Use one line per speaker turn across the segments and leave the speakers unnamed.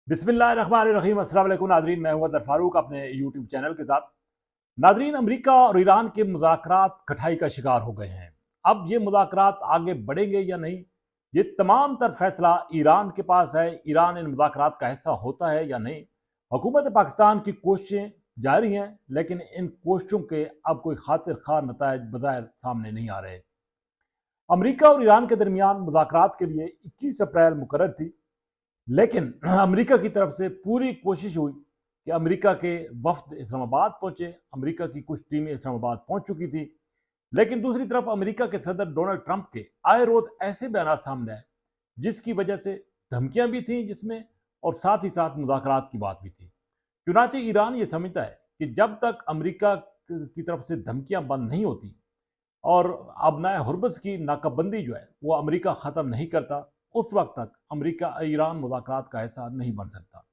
बिस्मिल्लाहिर्रहमानिर्रहीम। अस्सलाम वालेकुम नाजरीन, मैं हूं अज़हर फारूक अपने यूट्यूब चैनल के साथ। नाजरीन, अमेरिका और ईरान के मुज़ाकरात कठाई का शिकार हो गए हैं। अब ये मुज़ाकरात आगे बढ़ेंगे या नहीं, ये तमाम तर फैसला ईरान के पास है। ईरान इन मुज़ाकरात का हिस्सा होता है या नहीं। हुकूमत पाकिस्तान की कोशिशें जारी हैं, लेकिन इन कोशिशों के अब कोई खातिर खा नतायज बज़ाहिर सामने नहीं आ रहे। अमेरिका और ईरान के दरमियान मुज़ाकरात के लिए 21 अप्रैल मुकर्रर थी, लेकिन अमेरिका की तरफ से पूरी कोशिश हुई कि अमेरिका के वफ्द इस्लामाबाद पहुंचे। अमेरिका की कुछ टीमें इस्लामाबाद पहुंच चुकी थी, लेकिन दूसरी तरफ अमेरिका के सदर डोनाल्ड ट्रंप के आए रोज ऐसे बयान सामने आए जिसकी वजह से धमकियां भी थीं जिसमें, और साथ ही साथ मुज़ाकरात की बात भी थी। चुनाचे ईरान ये समझता है कि जब तक अमेरिका की तरफ से धमकियां बंद नहीं होती और अबनाए हुर्बस की नाकाबंदी जो है वो अमेरिका ख़त्म नहीं करता, उस वक्त तक अमेरिका ईरान मुज़ाकरात का हिस्सा नहीं बन सकता।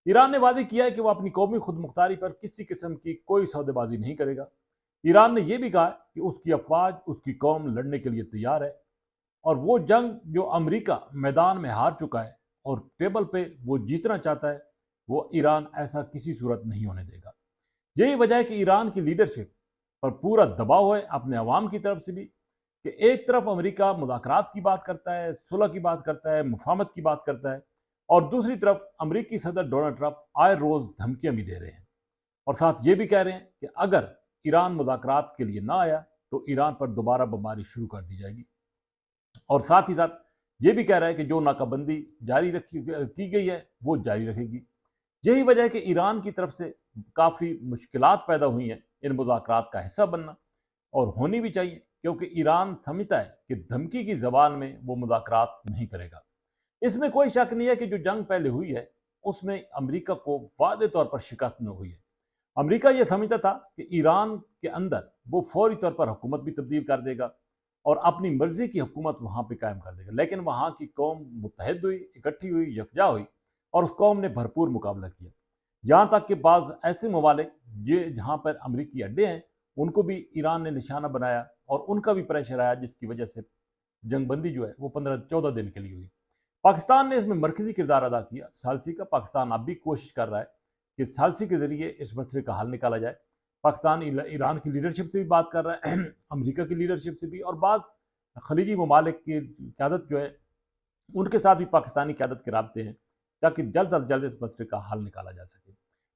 ईरान ने वादे किया है कि वो अपनी कौमी खुद मुख्तारी पर किसी किस्म की कोई सौदेबाजी नहीं करेगा। ईरान ने यह भी कहा कि उसकी अफवाज, उसकी कौम लड़ने के लिए तैयार है, और वो जंग जो अमेरिका मैदान में हार चुका है और टेबल पे वो जीतना चाहता है, वो ईरान ऐसा किसी सूरत नहीं होने देगा। यही वजह है कि ईरान की लीडरशिप पर पूरा दबाव है अपने अवाम की तरफ से भी, कि एक तरफ अमेरिका मुज़ाकरात की बात करता है, सुलह की बात करता है, मुफाहमत की बात करता है, और दूसरी तरफ अमेरिकी सदर डोनाल्ड ट्रंप आए रोज धमकियां भी दे रहे हैं, और साथ ये भी कह रहे हैं कि अगर ईरान मुज़ाकरात के लिए ना आया तो ईरान पर दोबारा बमबारी शुरू कर दी जाएगी। और साथ ही साथ ये भी कह रहा है कि जो नाकाबंदी जारी रखी की गई है वो जारी रहेगी। यही वजह है कि ईरान की तरफ से काफ़ी मुश्किलात पैदा हुई हैं इन मुज़ाकरात का हिस्सा बनना, और होनी भी चाहिए, क्योंकि ईरान समझता है कि धमकी की जबान में वो मुज़ाकरात नहीं करेगा। इसमें कोई शक नहीं है कि जो जंग पहले हुई है उसमें अमेरिका को वादे तौर पर शिकस्त न हुई है। अमेरिका ये समझता था कि ईरान के अंदर वो फौरी तौर पर हुकूमत भी तब्दील कर देगा और अपनी मर्जी की हुकूमत वहां पर कायम कर देगा, लेकिन वहां की कौम मुत्तहद हुई, इकट्ठी हुई, यकजा हुई, और उस कौम ने भरपूर मुकाबला किया। यहाँ तक कि बाज़ ऐसे ममालिक ये जहाँ पर अमरीकी अड्डे हैं उनको भी ईरान ने निशाना बनाया और उनका भी प्रेशर आया, जिसकी वजह से जंगबंदी जो है वो 15-14 दिन के लिए हुई। पाकिस्तान ने इसमें मरकजी किरदार अदा किया। सालसी का पाकिस्तान अब भी कोशिश कर रहा है कि सालसी के जरिए इस मसले का हल निकाला जाए। पाकिस्तान ईरान की लीडरशिप से भी बात कर रहा है, अमेरिका की लीडरशिप से भी, और बाज़ खलीजी ममालिक की क़यादत जो है उनके साथ भी पाकिस्तानी क़यादत के राब्ते हैं, ताकि जल्द अज जल्द इस मसले का हल निकाला जा सके।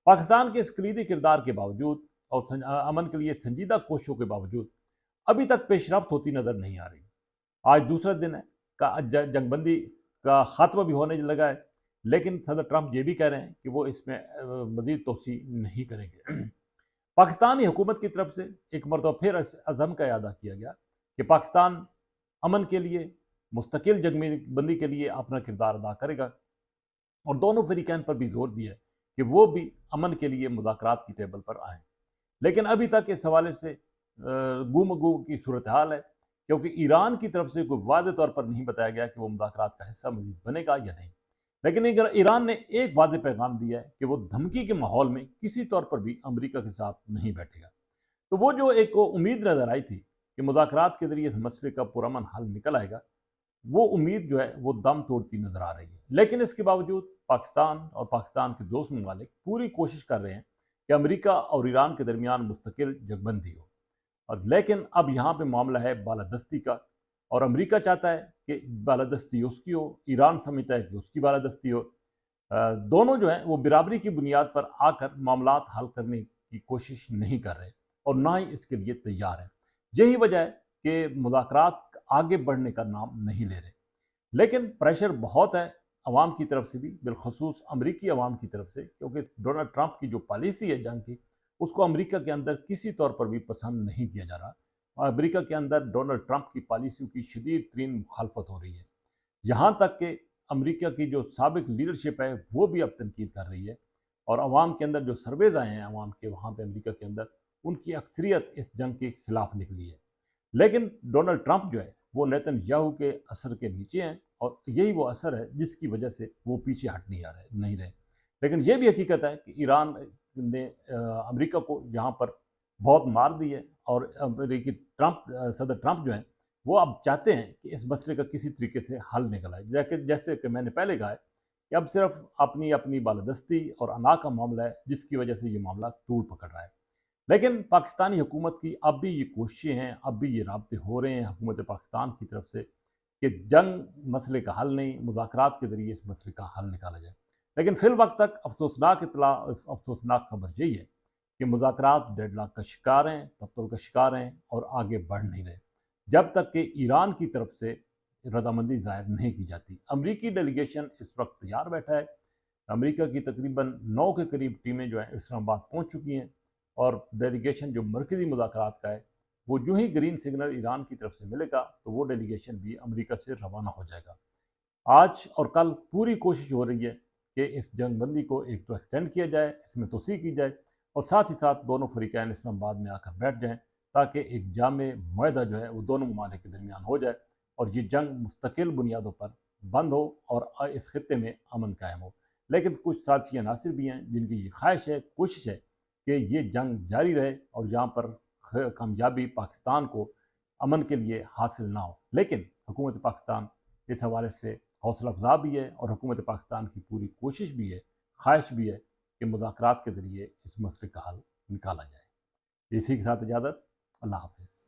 पाकिस्तान के इस कलीदी किरदार के बावजूद और अमन के लिए संजीदा कोशिशों के बावजूद अभी तक पेशरफ्त होती नजर नहीं आ रही। आज दूसरा दिन है का जंगबंदी का खात्मा भी होने लगा है, लेकिन सदर ट्रंप ये भी कह रहे हैं कि वो इसमें मजीद तोसी नहीं करेंगे। पाकिस्तानी हुकूमत की तरफ से एक मरतबा फिर अज़म का अदा किया गया कि पाकिस्तान अमन के लिए, मुस्तकिल जंगबंदी के लिए अपना किरदार अदा करेगा, और दोनों फरीकैन पर भी जोर दिया है कि वो भी अमन के लिए मुज़ाकरात की टेबल पर आए। लेकिन अभी तक इस हवाले से गुम की सूरत हाल है, क्योंकि ईरान की तरफ से कोई वादे तौर पर नहीं बताया गया कि वो मुज़ाकरात का हिस्सा मजीद बनेगा या नहीं। लेकिन ईरान ने एक वादे पैगाम दिया है कि वो धमकी के माहौल में किसी तौर पर भी अमेरिका के साथ नहीं बैठेगा। तो वो जो एक उम्मीद नज़र आई थी कि मुज़ाकरात के जरिए इस मसले का पुरअमन हल निकल आएगा, वो उम्मीद जो है वो दम तोड़ती नजर आ रही है। लेकिन इसके बावजूद पाकिस्तान और पाकिस्तान के दोस्त ममालिक पूरी कोशिश कर रहे हैं कि अमेरिका और ईरान के दरमियान मुस्तकिल जगबंदी हो। और लेकिन अब यहाँ पे मामला है बालादस्ती का, और अमेरिका चाहता है कि बालादस्ती उसकी हो, ईरान समझता है कि उसकी बालादस्ती हो। दोनों जो है वो बिराबरी की बुनियाद पर आकर मामलात हल करने की कोशिश नहीं कर रहे, और ना ही इसके लिए तैयार है। यही वजह है कि मुज़ाकरात आगे बढ़ने का नाम नहीं ले रहे। लेकिन प्रेशर बहुत है अवाम की तरफ से भी, बिलखसूस अमरीकी अवाम की तरफ से, क्योंकि डोनाल्ड ट्रंप की जो पॉलिसी है जंग की, उसको अमेरिका के अंदर किसी तौर पर भी पसंद नहीं किया जा रहा। और अमेरिका के अंदर डोनाल्ड ट्रंप की पॉलिसी की शदीद तरीन मुखालफत हो रही है। यहाँ तक कि अमेरिका की जो साबिक लीडरशिप है वो भी अब तनकीद कर रही है, और अवाम के अंदर जो सर्वेज आए हैं अवाम के वहाँ पर अमेरिका के अंदर, उनकी अक्सरियत इस जंग के खिलाफ निकली है। लेकिन डोनाल्ड ट्रंप जो है वो नेतन्याहू के असर के नीचे हैं, और यही वो असर है जिसकी वजह से वो पीछे हट नहीं रहे। लेकिन ये भी हकीकत है कि ईरान ने अमेरिका को यहाँ पर बहुत मार दी है, और अमेरिकी सदर ट्रंप जो हैं वो अब चाहते हैं कि इस मसले का किसी तरीके से हल निकल आए। जैसे कि मैंने पहले कहा है کہ اب صرف اپنی اپنی بالادستی اور انا کا معاملہ ہے جس کی وجہ سے یہ معاملہ طول پکڑ رہا ہے۔ لیکن پاکستانی حکومت کی اب بھی یہ کوششیں ہیں، اب بھی یہ رابطے ہو رہے ہیں حکومت پاکستان کی طرف سے کہ جنگ مسئلے کا حل نہیں، مذاکرات کے ذریعے اس مسئلے کا حل نکالا جائے۔ لیکن فی الوقت تک افسوسناک اطلاع، افسوسناک خبر یہی ہے کہ مذاکرات ڈیڈ لاک کا شکار ہیں، تعطل کا شکار ہیں اور آگے بڑھ نہیں رہے جب تک کہ ایران کی طرف سے رضامندی ظاہر نہیں کی جاتی۔ امریکی ڈیلیگیشن اس وقت تیار بیٹھا ہے، امریکہ کی تقریباً 9 کے قریب ٹیمیں جو ہیں اسلام آباد پہنچ چکی ہیں، اور ڈیلیگیشن جو مرکزی مذاکرات کا ہے وہ جو ہی گرین سگنل ایران کی طرف سے ملے گا تو وہ ڈیلیگیشن بھی امریکہ سے روانہ ہو جائے گا۔ آج اور کل پوری کوشش ہو رہی ہے کہ اس جنگ بندی کو ایک تو ایکسٹینڈ کیا جائے، اس میں توسیع کی جائے، اور ساتھ ہی ساتھ دونوں فریقین اسلام آباد میں آ کر بیٹھ جائیں تاکہ ایک جامع معاہدہ جو ہے وہ دونوں ممالک کے درمیان ہو جائے اور یہ جنگ مستقل بنیادوں پر بند ہو اور اس خطے میں امن قائم ہو۔ لیکن کچھ سازشی عناصر بھی ہیں جن کی یہ خواہش ہے، کوشش ہے کہ یہ جنگ جاری رہے اور یہاں پر کامیابی پاکستان کو امن کے لیے حاصل نہ ہو۔ لیکن حکومت پاکستان اس حوالے سے حوصلہ افزا بھی ہے اور حکومت پاکستان کی پوری کوشش بھی ہے، خواہش بھی ہے کہ مذاکرات کے ذریعے اس مسئلے کا حل نکالا جائے۔ اسی کے ساتھ اجازت، اللہ حافظ۔